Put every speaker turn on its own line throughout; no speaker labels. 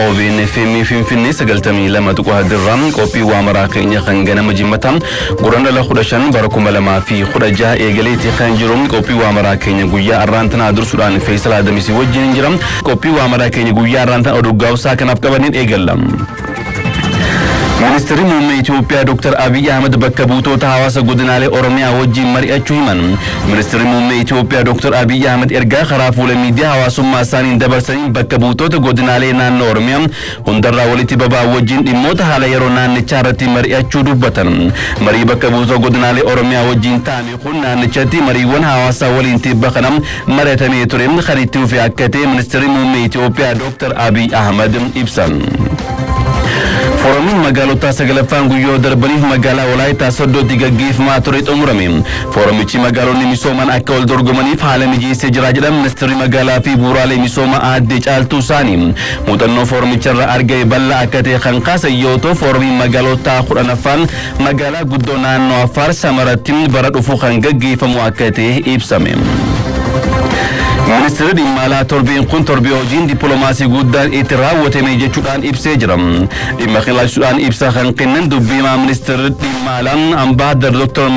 OBN Finfinnee sagaltamii lama tuqaa dirram qophii waamaraa keenya kan ganama jimmatam guraan dhala 15 bara 2016 eegaleetii kan jiru qophii waamaraa keenya guyyaa arraantanaa dursuudhaan Faisal Adamisi wajjin jira qophii waamaraa keenya guyyaa arraantanaa oduggaasaa kanaaf qabaniin eegallam. Ministeerri muummee Itoophiyaa Dr. Abiy Ahmed bakka buutota hawaasa godinaalee Oromiyaa wajjin mari'achuu himan. Ministeerri muummee Itoophiyaa Dr. Abiy Ahmed ergaa karaa fuula miidiyaa hawaasummaa isaaniin dabarsaniin bakka buutota godinaalee naannoo Oromiyaa hundarraa walitti babaa wajjin dhimmoota haala yeroo naannichaa irratti mari'achuu dubbatan. Marii bakka buutota godinaalee Oromiyaa wajjin taa'ame kun naannichatti mariiwwan hawaasaa waliin tibba kanam mari'atamee ture kan itti fufe akka ta'e ministeerri muummee Itoophiyaa Dr. Abiy Ahmed ibsan. Forumiin magaalota sagalaffaan guyyoo darbaniif magaalaa Walaayittaa Soddootti gaggeeffamaa ture xumurame. Forumichi magaalonni misooman akka wal dorgomaniif haala mijeessee jira jedhan ministeerri magaalaa fi bu'uuraalee misoomaa aadde Caaltuu Saanii. Muuxannoo forumicharraa argame bal'aa akka ta'e kan kaasan yoo ta'u forumiin magaalota 10ffaan magaalaa guddoo naannoo Affaar Samaratti bara dhufu kan gaggeeffamu akka ta'e ibsame. Ministeerri dhimma alaa torbeen kun torbee hojiin dippiloomaasii guddaan itti raawwatame jechuudhaan ibsee jira. Dhimma ilaalchisuudhaan ibsa kan kennan dubbiimaa ministeerri dhimma alaa ambaasadar Dr.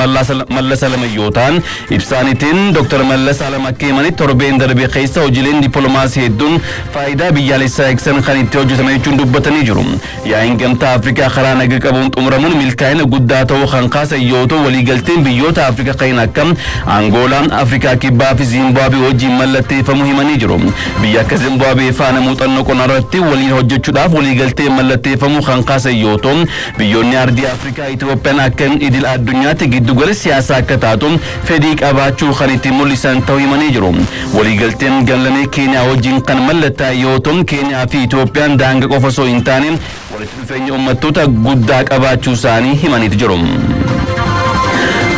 Mallas Alam yoo ta'an ibsaanitiin Dr. Mallas Alam akka himanitti torbeen darbe keessa hojiileen dippiloomaasii hedduun faayidaa biyyaalessaa eegsan kan itti hojjetame jechuun dubbatanii jiru. Yaa'iin gamtaa Afrikaa karaa nagaa qabuun xumuramuun milkaa'ina guddaa ta'uu kan kaasan yoo ta'u waliigalteen biyyoota Afrikaa kan akka Angoolaan, Afrikaa Kibbaa fi Zimbaabuwee wajjin mallatteeffamuu himanii jiru. Biyya akka Zimbaabuwee faana muuxannoo qonnarratti waliin hojjechuudhaaf waliigaltee mallatteeffamuu kan kaasan yoo ta'u biyyoonni ardii Afrikaa Itoophiyaan akka idil addunyaatti giddugala siyaasaa akka taatu fedhii qabaachuu kan itti mul'isan ta'uu himanii jiru. Waliigalteen ganlamee Keeniyaa wajjin kan mallattaa'e yoo ta'u Keeniyaa fi Itoophiyaan daangaa qofa osoo hin taane walitti dhufeenya uummattoota guddaa qabaachuu isaanii himanii jiru.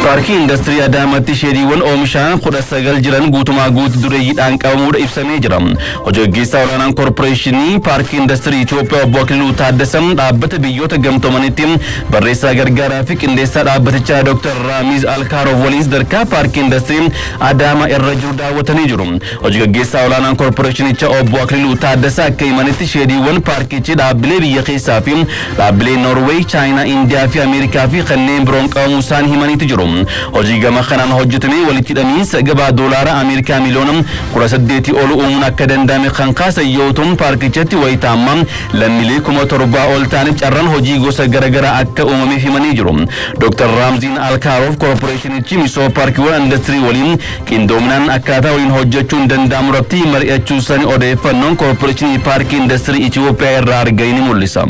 Paarkii Industirii Adaamaatti sheediiwwan oomishaan 19 jiran guutumaa guutuu dureeyyiidhaan qabamuudha ibsamee jira. Hojii gaggeessaa olaanaan koorporeeshinii Paarkii Industirii Itoophiyaa obbo Akiluu Taaddasam dhaabbata biyyoota gamtoomanitti barreessaa gargaaraa fi qindeessaa dhaabbatichaa Dr. Raamiz Alkaaroof waliin sadarkaa Paarkii Industirii Adaamaa irra jiru daawwatanii jiru. Hojii gaggeessaa olaanaan koorporeeshinicha obbo Akiluu Taaddasaa akka himanitti sheediiwwan paarkichi dhaabbilee biyya keessaa fi dhaabbilee Noorweey, Chaayinaa, Indiyaa fi Ameerikaa fi kanneen biroon qabamuu isaanii himaniiti jiru. Hojii gama kanaan hojjetamee walitti hidhamiinsa gabaa doolaara Ameerikaa miliyoona 18 ol uumuun akka danda'ame kan kaasan yoo ta'u paarkichatti wayita ammaa lammiilee 7,000 ol ta'aniif carraan hojii gosa garaagaraa akka uumameef himanii jiru. Dr. Raamziin Alkaaroof koorporeeshinichi misooma paarkiiwwan industirii waliin qindoominaan akkaataa waliin hojjechuun danda'amu irratti mari'achuu isaanii odeeffannoon koorporeeshinii paarkii industirii Itoophiyaa irraa argame ni mul'isa.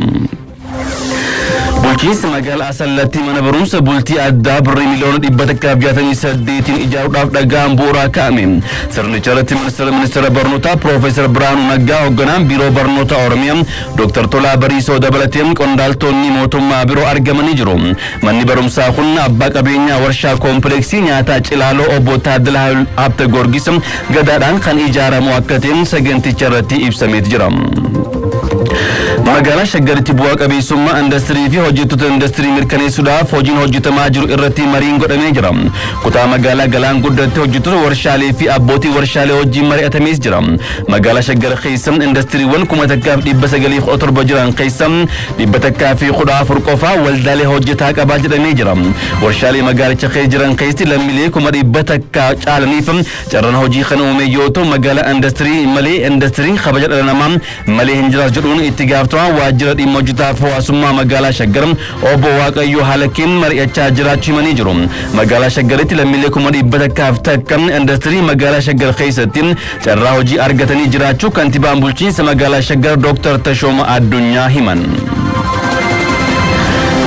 Bulchiinsi magaalaa Asallatti mana barumsa bultii addaa birrii miliyoona 168 ijaaruudhaaf dhagaan bu'uuraa kaa'ame. Sirnicha irratti ministeera barnootaa Profeesar Biraanuu Naggaa hoogganaan biiroo barnoota Oromiyaa Dr. Tolaa Bariisoo dabalatee qondaaltonni mootummaa biroo argamanii jiru. Manni barumsaa kun abbaa qabeenyaa warshaa koompileeksii nyaataa Cilaaloo obbo Taaddalaa Habte Goorgis gadaadhaan kan ijaaramu akka ta'e saganticha irratti ibsamee jira. Magaalaa Shaggaritti bu'aa qabeessummaa industirii fi hojjettoota industirii mirkaneessuudhaaf hojiin hojjetamaa jiru irratti mariin godhamee jira. Kutaa magaalaa Galaan Guddaatti hojjettoota warshaalee fi abbootii warshaalee wajjin mari'atamees jira. Magaalaa Shaggar keessa industiriiwwan 1907 jiran keessa 114 qofaa waldaalee hojjetaa qabaa jedhamee jira. Warshaalee magaalicha keessa jiran keessatti lammiilee 100 caalaniif carraan hojii kan uume yoo ta'u magaalaa industirii malee industiriin kabaja dhala namaa malee hin jiraatu jedhuun itti gaafatamaa waajjira dhimma hojjetaaf hawaasummaa magaalaa Shaggar obbo Waaqayyoo Halakiin mari'achaa jiraachuu himanii jiru. Magaalaa Shaggaritti lammiilee 100 takka industirii magaalaa Shaggar keessatti carraa hojii argatanii jiraachuu kantiibaan bulchiinsa magaalaa Shaggar Dr. Tashooma Addunyaa himan.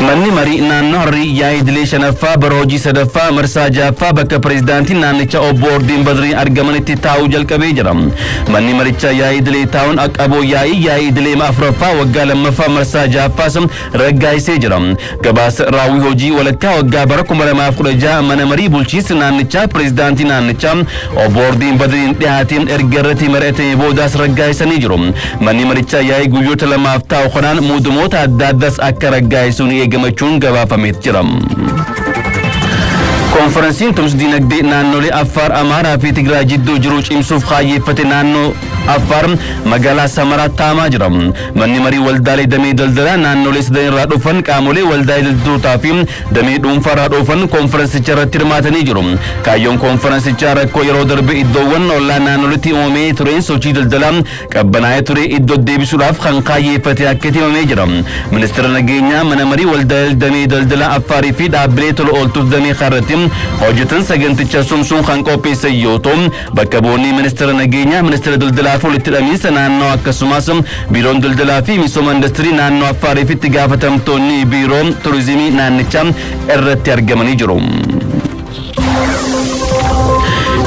Manni marii naannoo Harrii yaa'ii idilee shanaffaa bara hojii sadaffaa marsaa ja'affaa bakka pireezidaantiin naannichaa obbo Ordiin Badriin argamanitti taa'uu jalqabee jira. Manni marichaa yaa'ii idilee taa'uun aqaboo yaa'ii idilee afuraffaa waggaa lammaffaa marsaa ja'affaas raggaasisee jira. Gabaasa raawwii hojii walakkaa waggaa bara 2016 mana marii bulchiinsa naannichaa pireezidaantii naannichaa obbo Ordiin Badriin dhiyaateen erga irratti mari'atame boodaas raggaasisanii jiru. Manni marichaa yaa'ii guyyoota lamaaf taa'u kanaan muudumoota adda addaas akka raggaasisuun eegamachuun gabaafamee jira. konferensiin tumsa dinagdee naannolee Affaar, Amaaraa fi Tigraay jidduu jiru cimsuuf kaayyeeffate naannoo Affaar magaalaa Samaraa taamaa jira. Manni marii waldaalee damee daldalaa naannolee sadan irraa dhufan qaamolee waldaalee daldaltootaa fi damee dhuunfaa irraa dhufan konferensicha irratti hirmaatanii jiru. Kaayyoon konferensichaa rakkoo yeroo darbe iddoowwan ollaa naannoleetti uumamee tureen sochii daldalaa qabbanaa'ee ture iddoo deebisuudhaaf kan kaayyeeffate akka himamee jira. Ministeera nageenyaa mana marii waldaalee damee daldalaa Affaarii fi dhaabbilee tola ooltuuf damee irratti hojjetan saganticha sumsuun kan qopheessan yoo ta'u bakka bu'oonni ministeera nageenyaa, ministeera daldalaa fi walitti hidhamiinsa naannoo akkasumas biiroon daldalaa fi misooma industirii naannoo Affaarii fi itti gaafatamtoonni biiroo turizimii naannichaa irratti argamanii jiru.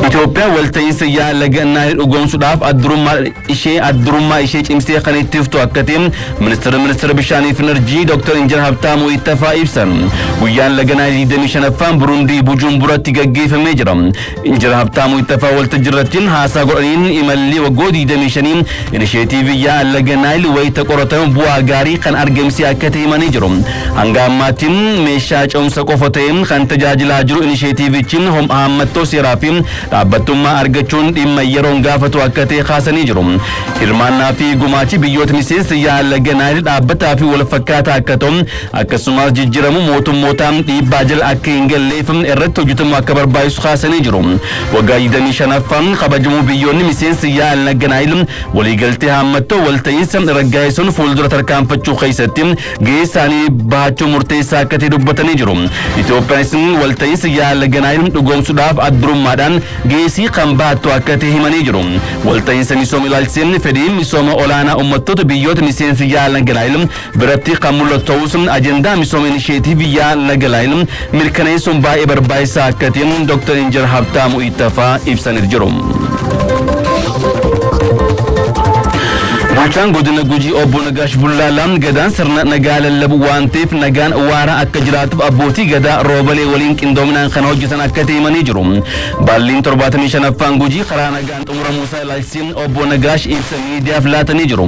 Itoophiyaa walta'iinsa yaala gannaa dhugoomsuudhaaf addurummaa ishee cimsee kan itti fuftu akka ta'e ministeera bishaanii fi enerjii Dr. Injinar Habtaamuu Ittafaa ibsan. Guyyaan laganaa 25ffaan Burundii Bujumburatti gaggeeffamee jira. Injinar Habtaamuu Ittafaa waltajjii irratti haasaa godhaniin imalli waggoota 25 inisheetiivii yaala laganaa wayita qoratamu bu'aa gaarii kan argamsiise akka ta'e himanii jiru. Hanga ammaattiin meeshaa ce'umsa qofa ta'een kan tajaajilaa jiru inisheetiivichi hammattoo seeraa fi dhaabbattummaa argachuun dhimma yeroon gaafatu akka ta'e kaasanii jiru. Hirmaannaa fi gumaachi biyyoota miseensa yaala gannaa dhaabbataa fi wal fakkaataa akka ta'u akkasumas jijjiiramu mootummootaan dhiibbaa jala akka hin galleef irratti hojjetamu akka barbaachisu kaasanii jiru. Waggaa 25ffaan kabajamuu biyyoonni miseensa yaala gannaa waliigaltee hammattoo walta'iinsa raggaasisuun fuuldura tarkaanfachuu keessatti gahee isaanii bahachuu murteessaa akka ta'e dubbatanii jiru. Itoophiyaanis walta'iinsa yaala gannaa dhugoomsuudhaaf addurummaadhaan geesii kan baattu akka ta'e himanii jiru. Walta'iinsa misooma ilaalchisee fedhii misooma olaanaa uummattoota biyyoota miseensa yaala gannaa biratti kan mul'atu ta'us ajendaa misooma inisheetiivii yaala gannaa mirkaneessuun baay'ee barbaachisaa akka ta'e Dr. Injinar Habtaamuu Ittafaa ibsanii jiru. Bulchaan godina Gujii obbo Nagaash Bullaalaan gadaan sirna nagaa lallabu waan ta'eef nagaan waaraa akka jiraatuuf abbootii gadaa roobalee waliin qindoominaan kan hojjetan akka ta'e himanii jiru. Baalliin 75ffaan Gujii karaa nagaan xumuramuu isaa ilaalchisee obbo Nagaash ibsa miidiyaaf laatanii jiru.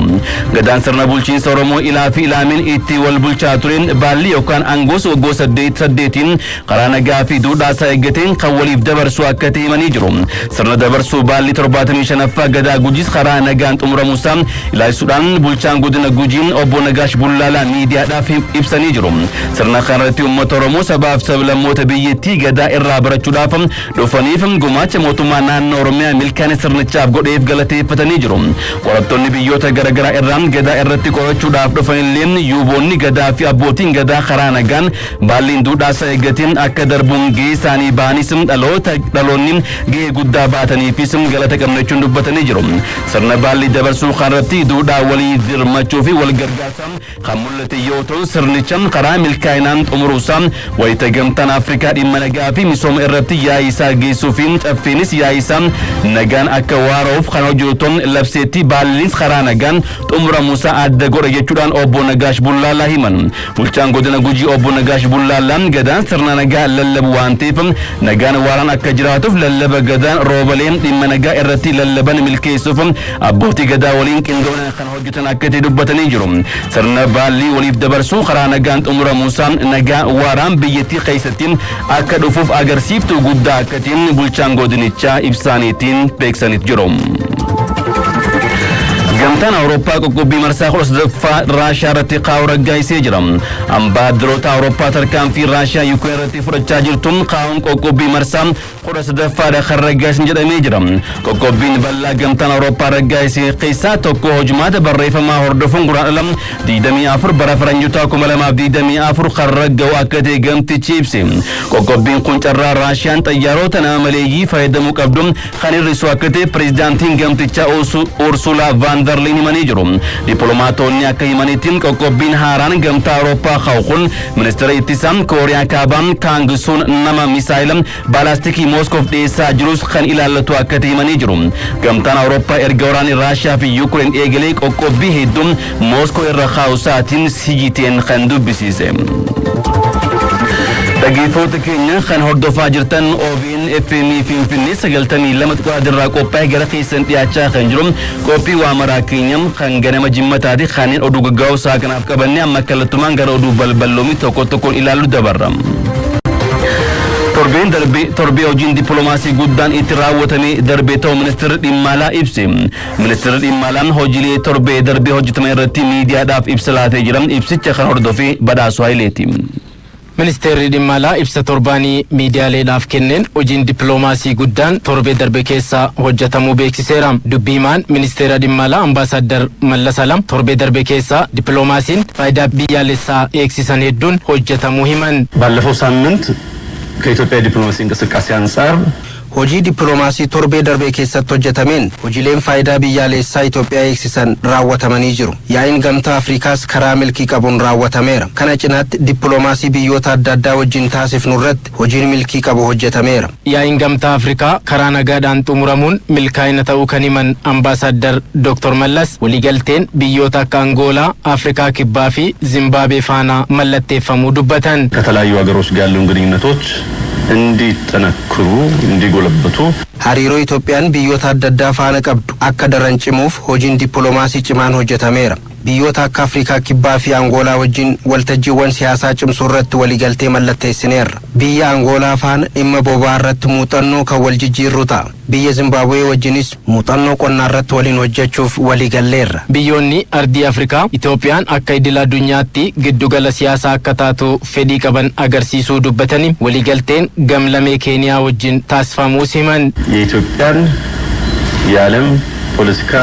Gadaan sirna bulchiinsa Oromoo ilaa fi ilaameen itti wal bulchaa tureen baalli yookaan aangoos waggoota 8 karaa nagaa fi duudhaa isaa eeggateen kan waliif dabarsu akka ta'e himanii jiru. Sirna dabarsuu baalli 75ffaa gadaa Gujiis karaa nagaan xumuramuu isaa ilaalchisuudhaan bulchaan godina Gujiin obbo Nagaash Bullaalaa miidiyaadhaaf ibsanii jiru. Sirna kanarratti uummata Oromoo sabaaf sablammoota biyyattii gadaa irraa barachuudhaaf dhufaniif gumaacha mootummaa naannoo Oromiyaa milkaa'ina sirnichaaf godheef galateeffatanii jiru. Qorattoonni biyyoota garaagaraa irraa gadaa irratti qorachuudhaaf dhufanillee yuuboonni gadaa fi abbootiin gadaa karaa nagaan baalliin duudhaa isaa eeggateen akka darbuun gahee isaanii baanis dhaloonni gahee guddaa baataniifis galata qabnachuun dubbatanii jiru. Sirna baallii dabarsuu kanarratti duudhaa walii dirmachuu fi wal gargaarsaan kan mul'ate yoo ta'u sirnicha karaa milkaa'inaan xumuruusaa wayita gamtaan Afrikaa dhimma nagaa fi misooma irratti yaa'ii isaa geessuu fi caffeenis yaa'ii isaa nagaan akka waara'uuf kan hojjetuun labseetti baallinis karaa nagaan xumuramuusaa adda godha jechuudhaan obbo Nagaash Bullaalaa himan. Bulchaan godina Gujii obbo Nagaash Bullaalaan gadaan sirna nagaa lallabu waan ta'eef nagaan waaraan akka jiraatuuf lallaba gadaan roobaleen dhimma nagaa irratti lallaban milkeessuuf abbootii gadaa waliin qindoominaan kan hojjetan akka ta'e dubbatanii jiru. Sirna baallii waliif dabarsuu karaa nagaan xumuramuusaa nagaa waaraan biyyattii keessatti akka dhufuuf agarsiiftuu guddaa akka ta'e bulchaan godinichaa ibsaniitiin beeksanii jiru. Gamtaan Awurooppaa qoqqobbii marsaa 13ffaa Raashiyaa irratti kaa'uu raggaasisee jira. Ambaasaaddaroota Awurooppaa tarkaanfii Raashiyaa Yuukireen irratti fudhachaa jirtuun kaa'uun qoqqobbii marsaa 13ffaadha kan raggaasisan jedhamee jira. Qoqqobbiin bal'aa gamtaan Awurooppaa raggaasisee keessaa tokko hojumaata barreeffamaa hordofuun guraandhala 24 bara faranjoota 2024 kan ragga'u akka ta'e gamtichi ibse. Qoqqobbiin kun carraa Raashiyaan xayyaarota nama maleeyyii fayyadamuu qabdu kan hir'isu akka ta'e pireezidaantiin gamtichaa Ursula van der Leyen himanii jiru. Dippiloomaatonni akka himanitti qoqqobbiin haaraan gamtaa Awurooppaa kaa'u kun ministeera ittisaa Kooriyaa Kaabaa Kang Sun nama misaayila baalaastikii Mooskoof dhiyeessaa jirus kan ilaallatu akka ta'e himanii jiru. Gamtaan Awurooppaa erga waraanni Raashiyaa fi Yuukireen eegalee qoqqobbii hedduu Mooskoo irra kaa'u isaatiin sigiteen kan dubbisiise. Dhaggeeffattoota keenya kan hordofaa jirtan OBN FM Finfinnee 92 irraa qophaa'ee gara keessan dhiyaachaa kan jiru qophii waamaraa keenya kan ganama jimmataati kanneen oduu gaggaa'oo isaa kanaaf qabannee amma kallattumaan gara oduu balballoomii tokko tokkoon ilaallu dabarra. torbe hojiin diplomaasii guddaan itti raawwatame darbe ta'uu ministeerri dhimma alaa ibse. Ministeerri dhimma alaan hojiilee torbe darbe hojjetame irratti miidiyaadhaaf ibsa laatee jiran ibsicha kan hordofee Badhaasuu Hayileeti.
Ministeerri dhimma alaa ibsa torbaanii miidiyaaleedhaaf kenneen hojiin diplomaasii guddaan torbe darbe keessa hojjetamuu beeksiseera. Dubbiimaan ministeera dhimma alaa Ambaasaddar Mallas Alam torbe darbe keessa diplomaasiin faayidaa biyyaalessaa eegsisan hedduun hojjetamuu himan.
ባለፈው ሳምንት ከኢትዮጵያ ዲፕሎማሲ እንቅስቃሴ አንፃር
hojii diplomaasii torbee darbee keessatti hojjetameen hojiileen faayidaa biyyaalessaa Itoophiyaa eegsisan raawwatamanii jiru. Yaa'iin gamtaa Afrikaas karaa milkii qabuun raawwatameera. Kana cinaatti diplomaasii biyyoota adda addaa wajjin taasifnu irratti hojiin milkii qabu hojjetameera.
Yaa'iin gamtaa Afrikaa karaa nagaadhaan xumuramuun milkaa'ina ta'uu kan himan Ambaasaddar Dr. Mallas waliigalteen biyyoota akka Angoolaa, Afrikaa Kibbaa fi Zimbaaብwee faana mallatteeffamuu dubbatan.
ከተለያዩ ሀገሮች ጋር ያሉን ግንኙነቶች እንዲጠነክሩ እንዲጎለብቱ
hariiroo Itoophiyaan biyyoota adda addaa faana qabdu akka daran cimuuf hojiin diplomaasii cimaan hojjetameera. Biyyoota akka Afrikaa Kibbaa fi Angoolaa wajjin waltajjiiwwan siyaasaa cimsuu irratti waliigaltee mallatteessineerra. Biyya Angoolaa faana dhimma boba'aa irratti muuxannoo kan wal jijjiirru ta'a. Biyya Zimbaabuwee wajjinis muuxannoo qonnaa irratti waliin hojjechuuf waliigalleerra.
Biyyoonni ardii Afrikaa Itoophiyaan akka idil addunyaatti giddugala siyaasaa akka taatu fedhii qaban agarsiisuu dubbatanii waliigalteen gamlamee Keeniyaa wajjin taasifamuu himan.
የኢትዮጵያን የዓለም ፖለቲካ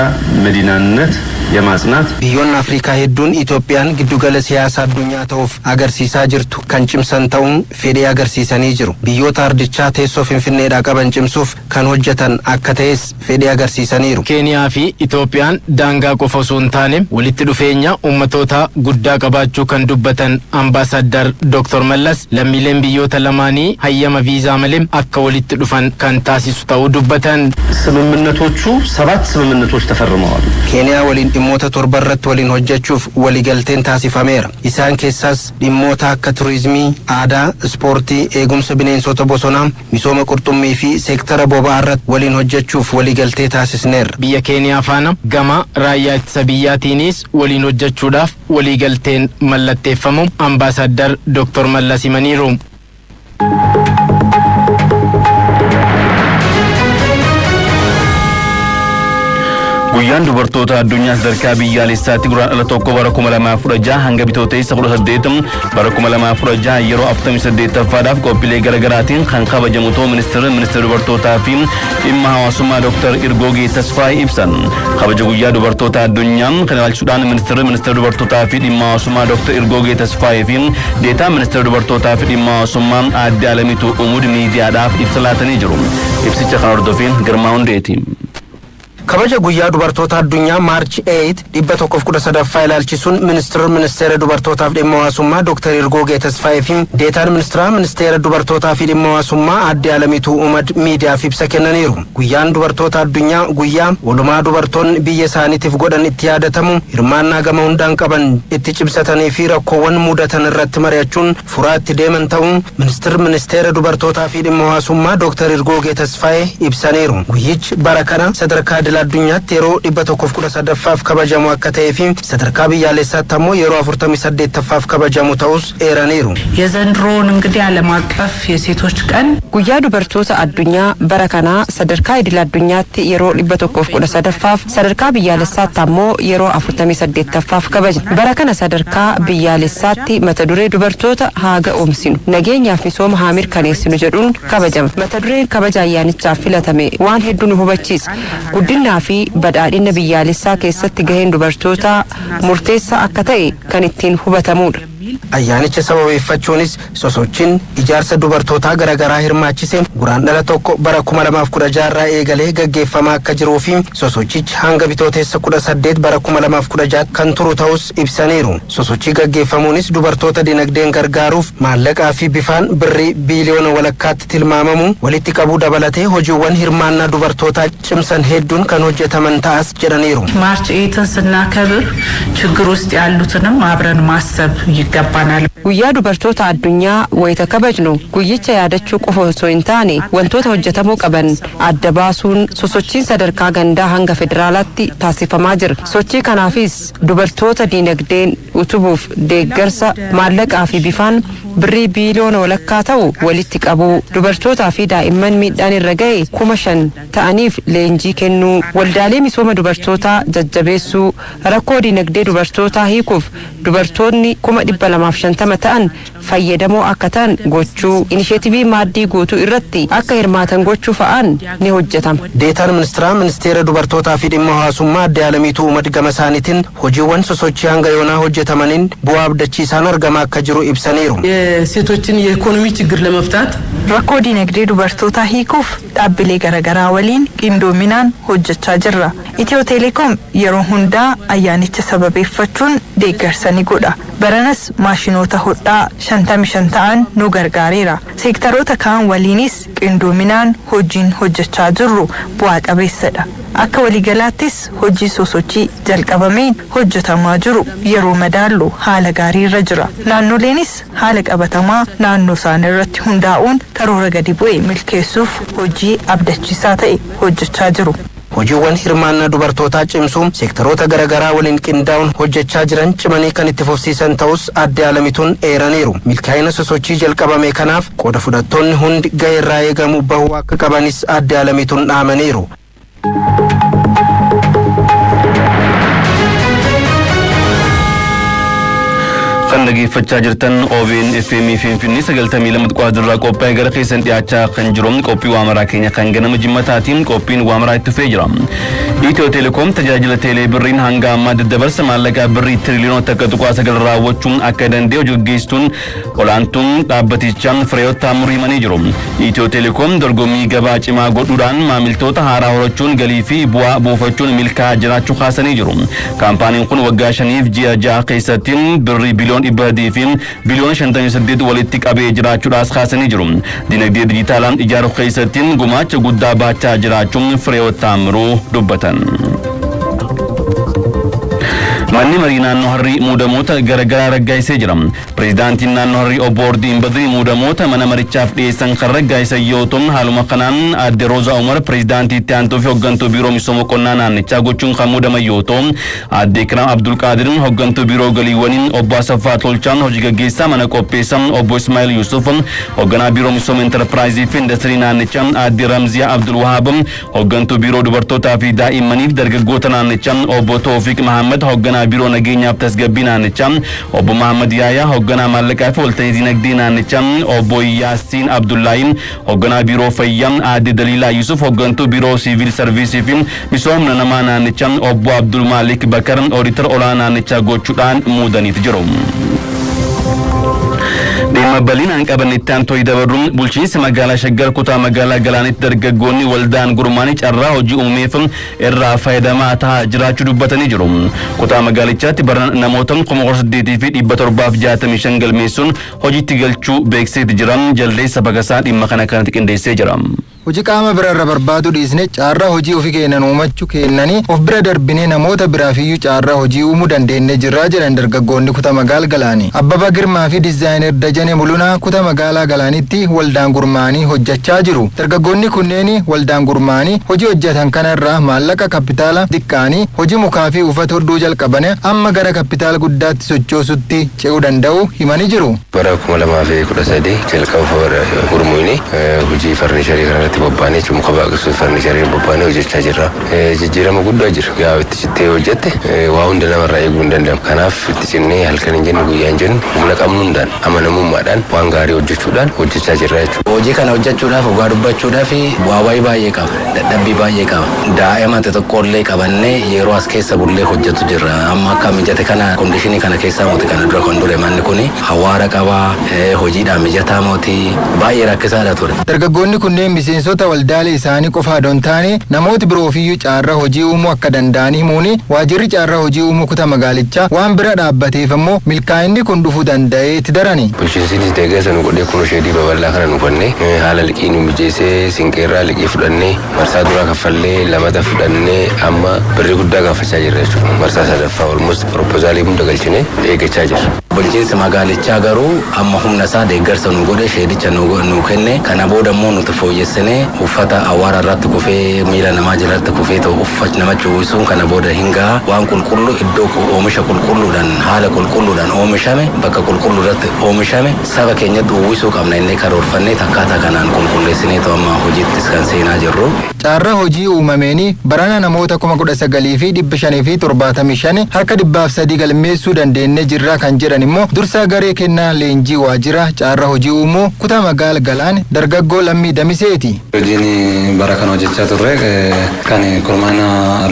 መዲናነት የማጽናት
biyyoonni Afrikaa hedduun Itoophiyaan giddugala siyaasaa addunyaa ta'uuf agarsiisaa jirtu kan cimsan ta'uun fedhii agarsiisanii jiru. Biyyoota ardichaa teessoo Finfinneedhaa qaban cimsuuf kan hojjetan akka ta'es fedhii agarsiisaniiru.
Keeniyaa fi Itoophiyaan daangaa qofa osoo hin taane walitti dhufeenya ummatoota guddaa qabaachuu kan dubbatan Ambaasaddar Dr. Mallas lammiileen biyyoota lamaanii hayyama viizaa malee akka walitti dhufan kan taasisu ta'uu dubbatan.
ስምምነቶቹ 7 ስምምነቶች ተፈርመዋል።
Keeniyaa waliin dhimmoota torba irratti waliin hojjechuuf waliigalteen taasifameera. Isaan keessaas dhimmoota akka turizimii, aadaa, ispoortii, eegumsa bineensota bosonaa, misooma qurxummii fi seektara boba'aa irratti waliin hojjechuuf waliigaltee taasisneerra.
Biyya Keeniyaa faana gama raayyaa ittisa biyyaatiinis waliin hojjechuudhaaf waliigalteen mallatteeffamu Ambaasaddar Dr. Mallas himaniiru.
Guyyaan dubartoota addunyaa sadarkaa biyyaalessaatti guraandhala tokko bara 2016 hanga bitootessa 18 bara 2016 yeroo 48ffaadhaaf qophiilee garaagaraatiin kan kabajamu ta'uu ministeera dubartootaa fi dhimma hawaasummaa Dr. Irgoogee Tasfaayee ibsan. Kabaja guyyaa dubartoota addunyaa kan ilaalchuudhaan ministeera dubartootaa fi dhimma hawaasummaa Dr. Irgoogee Tasfaayee fi deetaa ministeera dubartootaa fi dhimma hawaasummaa Aadde Alamituu Umuud miidiyaadhaaf ibsa laatanii jiru. Ibsicha kan hordofeen Girmaa Hundeeti.
kabaja guyyaa dubartoota addunyaa March 8 113ffaa ilaalchisuun ministeera dubartootaaf dhimma hawaasummaa Dr. Irgoogee Tasfaayee fi deetaan ministeera dubartootaa fi dhimma hawaasummaa Aadde Alamituu Umuud miidiyaaf ibsa kennaniiru. Guyyaan dubartoota addunyaa guyyaa walumaa dubartoonni biyya isaaniitiif godhan itti yaadatamu, hirmaannaa gama hundaan qaban itti cimsatanii fi rakkoowwan mudatan irratti mari'achuun furaa itti deeman ta'uu ministeera dubartootaa fi dhimma hawaasummaa Dr. Irgoogee Tasfaayee ibsaniiru. Guyyichi bara kana sadarkaa addunyaatti yeroo 113ffaaf kabajamu akka ta'ee fi sadarkaa biyyaalessaatti ammoo yeroo 48ffaaf kabajamu ta'us eeraniiru.
የዘንድሮውን እንግዲህ ዓለም አቀፍ የሴቶች ቀን
guyyaa dubartoota addunyaa bara kana sadarkaa idil addunyaatti yeroo 113ffaaf sadarkaa biyyaalessaatti ammoo yeroo 48ffaaf kabajna. Bara kana sadarkaa biyyaalessaatti mata duree dubartoota haa ga'oomsinu, nageenyaaf misooma haa mirkaneessinu jedhuun kabajama. Mata dureen kabaja ayyaanichaaf filatame waan hedduu nu hubachiisa. Guddinaa fi badhaadhina biyyaalessaa keessatti gaheen dubartoota murteessaa akka ta'e kan ittiin hubatamudha.
Ayyaanicha sababeeffachuunis sosochiin ijaarsa dubartootaa garaagaraa hirmaachise guraandhala tokko bara 2016 irraa eegalee gaggeeffamaa akka jiruu fi sosochichi hanga bitootessa 18 bara 2016 kan turu ta'us ibsaniiru. Sosochii gaggeeffamuunis dubartoota dinagdeen gargaaruuf maallaqaa fi bifaan birrii biiliyoona walakkaatti tilmaamamu walitti qabuu dabalatee hojiiwwan hirmaannaa dubartootaa cimsan hedduun kan hojjetaman ta'as jedhaniiru.
ማርች 8ን ስናከብር ችግር ውስጥ ያሉትንም አብረን ማሰብ ይገባል። ይገባናል።
Guyyaa dubartoota addunyaa wayita kabajnu guyyicha yaadachuu qofa osoo hin taane wantoota hojjetamuu qaban adda baasuun sosochiin sadarkaa gandaa hanga federaalaatti taasifamaa jira. Sochii kanaafis dubartoota diinagdeen utubuuf deeggarsa maallaqaa fi bifaan birrii biiliyoona walakkaa ta'u walitti qabuu, dubartootaa fi daa'imman miidhaan irra ga'e 5,000 ta'aniif leenjii kennuu, waldaalee misooma dubartootaa jajjabeessuu, rakkoo diinagdee dubartootaa hiikuuf dubartoonni 250 ta'an fayyadamoo akka ta'an gochuu, inisheetivii maaddii guutuu irratti akka hirmaatan gochuu fa'aan ni hojjetama.
Deetaan ministeera dubartootaa fi dhimma hawaasummaa adde Alamiituu Umad gama isaaniitiin hojiiwwan sosochii hanga yoonaa hojjetamaniin bu'aa abdachiisaan argamaa akka jiru ibsaniiru.
የሴቶችን የኢኮኖሚ ችግር ለመፍታት
Rakkoo diinagdee dubartootaa hiikuuf dhaabbilee garaagaraa waliin qindoominaan hojjechaa jirra. Itiyoo Teleekoom yeroo hundaa ayyaanicha sababeeffachuun deeggarsa ni godha. Baranas maashinoota hodhaa 55 ta'an nu gargaareera. Seektaroota kaan waliinis qindoominaan hojiin hojjechaa jirru bu'aa qabeessadha. Akka waliigalaattis hojii sosochii jalqabameen hojjetamaa jiru yeroo madaallu haala gaarii irra jira. Naannoleenis haala qabatamaa naannoo isaanii irratti hundaa'uun karoora gadi bu'ee milkeessuuf hojii abdachiisaa ta'e hojjechaa jiru.
Hojiiwwan hirmaannaa dubartootaa cimsuun seektaroota garaagaraa waliin qindaa'uun hojjechaa jiran cimanii kan itti fufsiisan ta'us adde Alamituun eeraniiru. Milkaa'ina sosochii jalqabame kanaaf qooda fudhattoonni hundi ga'ee irraa eegamu bahuu akka qabanis adde Alamituun dhaamaniiru.
kan dhaggeeffachaa jirtan OBN FM Finfinnee 92 irraa qophaa'ee gara keessan dhiyaachaa kan jiru qophii waamaraa keenya kan ganama jimmataatiin qophiin waamaraa itti fufee jira. Itiyoo Teleekoom tajaajila teelee birriin hanga ammaa daddabarsa maallaqaa birrii tiriliyoona 1.9 raawwachuun akka danda'u gaggeessituun olaantuun dhaabbatichaa Fireewoot Taamurii himanii jiru. Itiyoo Teleekoom dorgommii gabaa cimaa godhuudhaan maamiltoota haaraa horachuun galii fi bu'aa buufachuun milkaa'aa jiraachuu kaasanii jiru. Kaampaaniin kun waggaa 5 ji'a 6 keessatti birrii biliyoona 100 fi biliyoona 58 walitti qabee jiraachuudhaas kaasanii jiru. Dinagdee dijitaalaan ijaaruu keessatti gumaacha guddaa baachaa jiraachuun Fireewoot Taamuruu dubbatan. Manni marii naannoo Harrii muudamoota garaagaraa raggaasisee jira. Pireezidaantiin naannoo Harrii obbo Ordiin Badrii muudamoota mana marichaaf dhiyeessan kan raggaasisan yoo ta'u, haaluma kanaan adde Roozaa Umar pireezidaantii itti aantuu fi hooggantuu biiroo misooma qonnaa naannichaa gochuun kan muudaman yoo ta'u, adde Ikiraam Abdul Qaadir hooggantuu biiroo galiiwwaniin obbo Asaffaa Tolchaan hojii gaggeessaa mana qopheessan obbo Ismaa'il Yusuf hoogganaa biiroo misooma enterpiraayizii fi industirii naannichaa adde Ramziyaa Abdul Wahaab hooggantuu biiroo dubartootaa fi daa'immaniif dargaggoota naannichaa obbo Toofiq Mahammad hoogganaa biiroo nageenyaaf tasgabbii naannichaa obbo Mahammad Yaayaa hoogganaa maallaqaa fi walta'ii dinagdee naannichaa obbo Yaasiin Abdullaahi hoogganaa biiroo fayyaa adde Daliilaa Yusuf hooggantuu biiroo siviil sarviisii fi misoomna namaa naannichaa obbo Abdul Maalik Bakar ooditar olaanaa naannichaa gochuudhaan muudaniiti jiru. Dhimma bal'inaan qaban itti aantoy dabaruun bulchiinsa magaalaa Shaggar kutaa magaalaa Galaanitti dargaggoonni waldaan gurmaanii carraa hojii uumeef irraa fayyadamaa ta'aa jiraachuu dubbatanii jiru. Kutaa magaalichaatti bara namoota 8,765 galmeessuun hojiitti galchuu beeksiseeti jiran jaldeessa bagasaa dhimma kana kanatti qindeessee jira.
Hojii qaama birarra barbaadu dhiisne carraa hojii ofii kennan uumachuu kennanii of bira darbinee namoota biraafiyyuu carraa hojii uumuu dandeenye jirraa jedhan dargaggoonni kutaa magaalaa Galaanii. Abbabaa Girmaa fi diizaayinar Dajanee Mulunaa kutaa magaalaa Galaanitti waldaan gurmaanii hojjechaa jiru. Dargaggoonni kunneen waldaan gurmaanii hojii hojjetan kanarraa maallaqa kapitaala xiqqaanii hojii mukaa fi uffata hodhuu jalqabane amma gara kapitaala guddaatti sochoosutti ce'uu danda'u himanii jiru.
Bara 2013 jalqaba gurmuuni hojii farnisharii kanarratti bobbaanee muka baaqsuuf farnisharii bobbaanee hojjechaa jirra. Jijjiirama guddaa jira. Yaa itti cittee hojjette waa hunda namarraa eeguu hin danda'amu. Kanaaf itti cinnee halkan hin jennu guyyaa hin jennu humna qabnu hundaan amanamummaadhaan waan gaarii hojjechuudhaan hojjechaa jirra jechuudha.
Hojii kana hojjechuudhaaf ogaa dubbachuudhaaf bu'aa baay'ee qaba. Dadhabbii baay'ee qaba. Daa'ima xixiqqoollee qabannee yeroo as keessa bullee hojjetu jirra. Amma akka mijate kana kondiishinii kana keessaa mooti kana dura kan dure manni kuni hawaara qaba. Hojiidhaan mijataa mooti baay'ee rakkisaadha ture.
Dargaggoonni kunneen miseensota waldaalee isaanii qofaa don taane namooti biroofiyyuu carraa hojii uumuu akka danda'an himuuni waajirri carraa hojii uumuu kutaa magaalichaa waan bira dhaabbateef ammoo milkaa'inni kun dhufuu danda'ee itti darani.
Bulchiinsinis deeggarsa nu godhee kunoo sheedii babal'aa kana nu fannee haala liqii nu mijeessee sinqeerraa liqii fudhannee marsaa duraa kaffallee lamata fudhannee amma birrii guddaa gaafachaa jirra jechuudha. Marsaa sadaffaa olmost proposaalii hunda galchinee eeggachaa jirra.
Bulchiinsi magaalichaa garuu amma humna isaa deeggarsa nu godhe sheedicha nu kenne kana booda immoo nuti fooyyessinee uffata awwaara irratti kufee miila namaa jalatti kufee ta'u uffata namachi uwwisuun kana booda hingaa waan qulqullu iddoo oomisha qulqulluudhaan haala qulqulluudhaan oomishame bakka qulqulluudhaatti oomishame saba keenyatti uwwisuu qabna inni karoorfannee akkaataa kanaan qulqulleessinee ta'u amma hojiittis kan seenaa jirru.
Carraa hojii uumameeni barana namoota 19,575 harka 300 galmeessuu dandeenye jirra kan jedhan immoo dursaa garee kennaa leenjii waajjira carraa hojii uumuu kutaa magaala Galaan dargaggoo Lammii Damiseeti.
Hojiin bara kana hojjechaa turre kan kurmaana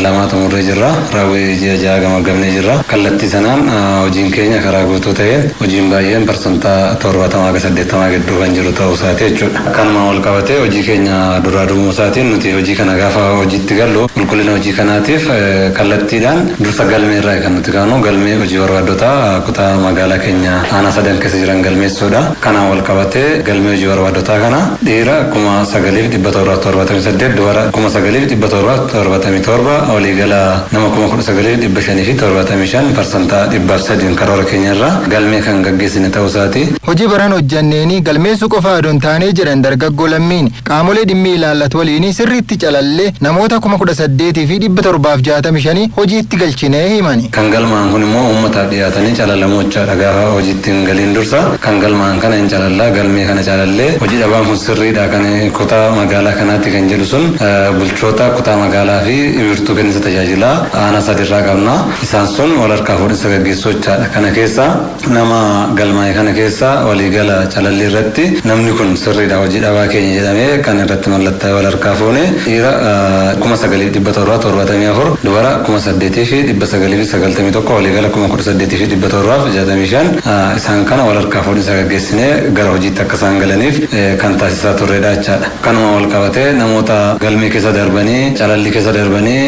lamaa xumurree jirra. Raawwii ji'a ja'a gamagamnee jirra. Kallattii sanaan hojiin keenya karaa guutuu ta'een hojiin baay'een parsantaa 70-80 gidduu kan jiru ta'uu isaati jechuudha. Kanuma wal qabatee hojii keenya duraa dhumuu isaatiin nuti hojii kana gaafa hojiitti gallu qulqullina hojii kanaatiif kallattiidhaan dursa galmee irraa kan nuti kaanu galmee hojii barbaadotaa kutaa magaalaa keenya aanaa sadan keessa jiran galmeessuudha. Kanaan wal qabatee galmee hojii barbaadotaa kana dhiira 9,778 dubara 9,777 waliigala nama 19,575 parsantaa 300 karoora keenya irraa galmee kan gaggeessine ta'uu isaati.
Hojii baran hojjanneeni galmeessuu qofa adoon taanee jiran dargaggoo Lammiin qaamolee dhimmi ilaallatu waliin sirriitti calallee namoota 18,765 hojiitti galchinee himani.
Kan galmaan kun immoo uummataaf dhiyaatanii calalamoo jechaadha. Gaafa hojiitti hin galiin dursa kan galmaan kana hin calallaa galmee kana calallee hojii dhabaan kun sirriidha kan kutaa magaalaa kanaatti kan jedhu sun bulchoota kutaa magaalaa fi wiirtuu kenniinsa tajaajilaa aanaa sadirraa qabna. Isaan sun wal harkaa fuudhinsa gaggeessuu jechaadha. Kana keessa nama galmaa'e kana keessa waliigala calallii irratti namni kun sirriidha hojii dhabaa keenya jedhamee kan irratti mallatta'ee wal harkaa fuune dhiira 9,774 dubara 8,991 waliigala 18,765 isaan kana wal harkaa fuudhinsa gaggeessinee gara hojiitti akka isaan galaniif kan taasisaa turredha jechaadha. Kanuma wal qabatee namoota galmee keessa darbanii calallii keessa darbanii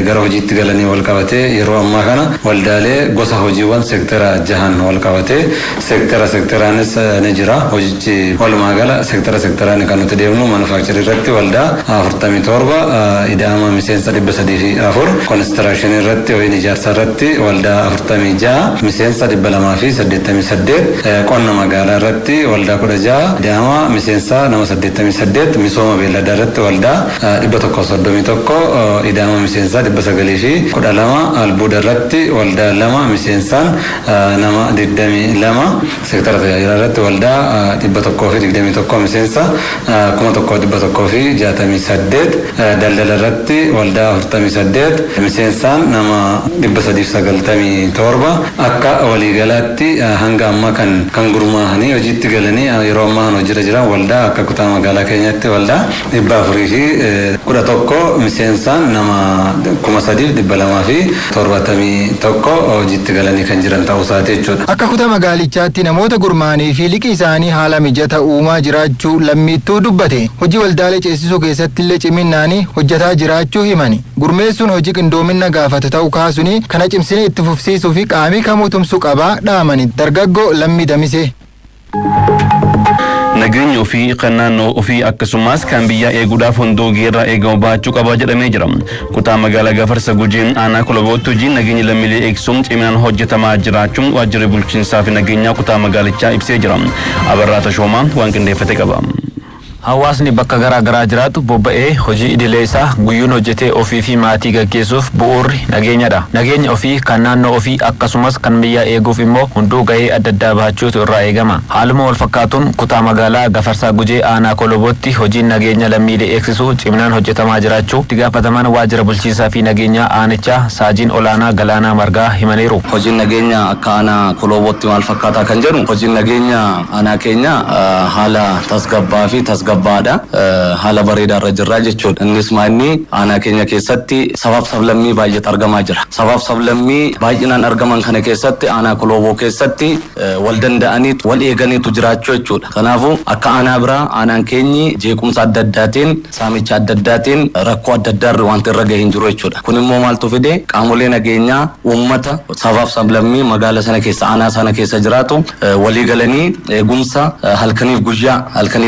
gara hojiitti galanii wal qabatee yeroo ammaa kana waldaalee gosa hojiiwwan seektara 6 wal qabatee seektaraanis ni jira. Hojichi walumaa gala seektaraan kan nuti deemnu manufaaktcharii irratti waldaa 47 ida'ama miseensa 304 konistirakshinii irratti yookiin ijaarsa irratti waldaa 46 miseensa 288 qonna magaalaa irratti waldaa 16 ida'ama miseensa nama 88 misooma beelladaa irratti waldaa 131 ida'ama miseensa 912 albuuda irratti waldaa 2 miseensaan nama 22 seektara tajaajilaa irratti waldaa 121 miseensa 1,168 daldala irratti waldaa 48 miseensaan nama 397 akka waliigalaatti hanga amma kan gurmaa'anii hojiitti galanii yeroo ammaa hojiirra jiran waldaa akka kutaa magaalaa keenyatti waldaa 411 miseensaan nama 3,271 hojiitti galanii kan jiran ta'uu isaati jechuudha.
Akka kutaa magaalichaatti namoota gurmaa'anii fi liqii isaanii haala mijataa uumaa jiraachuu lammiittuu dubbate. Hojii waldaalee ceesisuu keessatti illee ciminnaanii hojjetaa jiraachuu himani. Gurmeessuun hojii qindoomina gaafatu ta'uu kaasuni kana cimsinee itti fufsiisuu fi qaamii kamuu tumsuu qabaa dhaamani. Dargaggoo Lammii Damisee.
Nageenya ofii kan naannoo ofii akkasumas kan biyya eeguudhaaf hundoo geerraa eegamu baachuu qaba jedhamee jira. Kutaa magaalaa Gafarsa Gujii aanaa Kolobootti hojiin nageenya lammiilee eegsuun ciminaan hojjetamaa jiraachuun waajjirri bulchiinsaa fi nageenyaa kutaa magaalichaa ibsee jira. Abarraa Tashoomaa waan qindeeffate qaba.
Hawaasni bakka garaa garaa jiraatu bobba'ee hojii idilee isaa guyyuun hojjetee ofii fi maatii gaggeessuuf bu'uurri nageenyadha. Nageenya ofii kan naannoo ofii akkasumas kan biyyaa eeguuf immoo hunduu gahee adda addaa bahachuutu irraa eegama. Haaluma wal fakkaatuun kutaa magaalaa Gafarsaa Gujii aanaa Kolobootti hojiin nageenya lammiilee eegsisuu ciminaan hojjetamaa jiraachuu itti gaafatamaan waajjira bulchiinsaa fi nageenyaa aanichaa Saajiin Olaanaa Galaanaa Margaa himaniiru.
Hojiin nageenya akka aanaa Kolobootti maal fakkaataa kan jedhu hojiin nageenya aanaa keenya haala tasgabbaa fi tasgabbaadha. Haala bareedaa irra jirra jechuudha. Innis maanni aanaa keenya keessatti sabaaf sablammii baay'eetu argamaa jira. Sabaaf sablammii baay'inaan argaman kana keessatti aanaa Koloboo keessatti wal danda'anii wal eeganiitu jiraachuu jechuudha. Kanaafuu akka aanaa biraa aanaan keenyi jeequmsa adda addaatiin saamicha adda addaatiin rakkoo adda addaarra wanti irra gahee hin jiru jechuudha. Kun immoo maaltu fide qaamolee nageenyaa uummata sabaaf sablammii magaala sana keessa aanaa sana keessa jiraatu walii galanii eegumsa halkaniif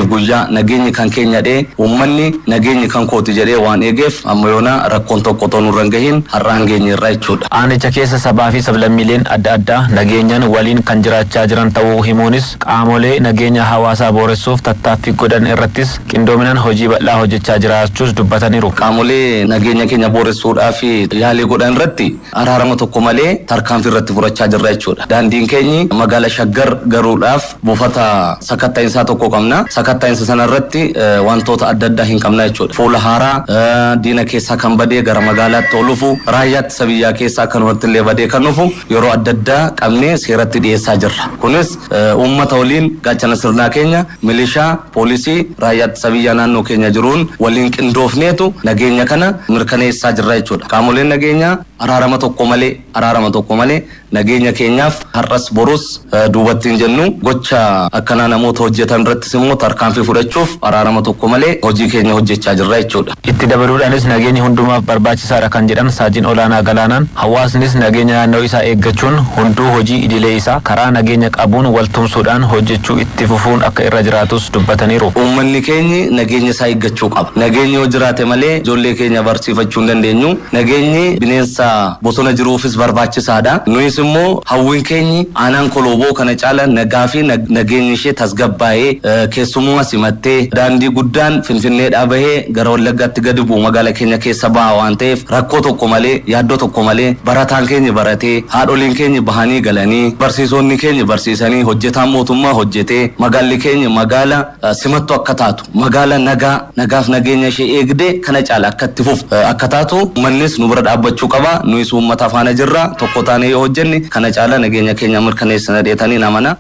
guyyaa nageenya nageenyi kan keenya dhee uummanni nageenyi kan kooti jedhee waan eegeef amma yoona rakkoon tokko toonuu rangahin har'aan geenye irraa jechuudha.
Aanicha keessa sabaa fi sablammiileen adda addaa nageenyaan waliin kan jiraachaa jiran ta'uu himuunis qaamolee nageenya hawaasaa booressuuf tattaaffii godhan irrattis qindoominaan hojii bal'aa hojjechaa jiraachuus dubbataniiru.
Qaamolee nageenya keenya booressuudhaaf yaalii godhan irratti araarama tokko malee tarkaanfii irratti fudhachaa jirra jechuudha. Daandiin keenyi magaala Shaggar garuudhaaf buufata sakatta'iinsaa tokko qabna. Sakatta'iinsa sana irratti wantoota adda addaa hin qabna jechuudha. Fuula haaraa diina keessaa kan badee gara magaalaatti olufu raayyaatti sabiyyaa keessaa kanumatti illee badee kan dhufu yeroo adda addaa qabnee seeratti dhiyeessaa jirra. Kunis uummata waliin gaachana sirnaa keenya milishaa poolisii raayyaatti sabiyyaa naannoo keenya jiruun waliin qindoofneetu nageenya kana mirkaneessaa jirra jechuudha. Qaamoleen nageenyaa araarama tokko malee nageenya keenyaaf har'as borus duubattiin jennu gocha akkanaa namoota hojjetan irrattis immoo tarkaanfii fudhachuuf araarama tokko malee hojii keenya hojjechaa jirra jechuudha.
Itti dabaluudhaanis nageenyi hundumaaf barbaachisaadha kan jedhan Saajiin Olaanaa Galaanaan hawaasnis nageenya naannoo isaa eeggachuun hunduu hojii idilee isaa karaa nageenya qabuun waltumsuudhaan hojjechuu itti fufuun akka irra jiraatus dubbataniiru.
Uummanni keenya nageenya isaa eeggachuu qaba. Nageenyi yoo jiraate malee ijoollee keenya barsiifachuu hin dandeenyu. Nageenyi bineensa bosona jiruufis barbaachisaadha. Nuyis immoo hawwiin keenya aanaan Koloboo kana caala nagaa fi nageenyi ishee tasgabbaa'ee keessummaa simattee daandii guddaan Finfinneedhaa bahee gara Wallaggaatti gadi bu'u magaala keenya keessa ba'a waan ta'eef rakkoo tokko malee yaaddoo tokko malee barataan keenya baratee haadholiin keenya bahanii galanii barsiisonni keenya barsiisanii hojjetaan mootummaa hojjetee magaalli keenya magaala simattu akka taatu magaala nagaaf nageenya ishee eegdee kana caala akka itti fufu akka taatu mannis nu bira dhaabbachuu qaba. Nuyis uummata faana jirra tokko taanee yoo hojjenne kana caala nageenya keenya mirkaneessina dheetanii namana.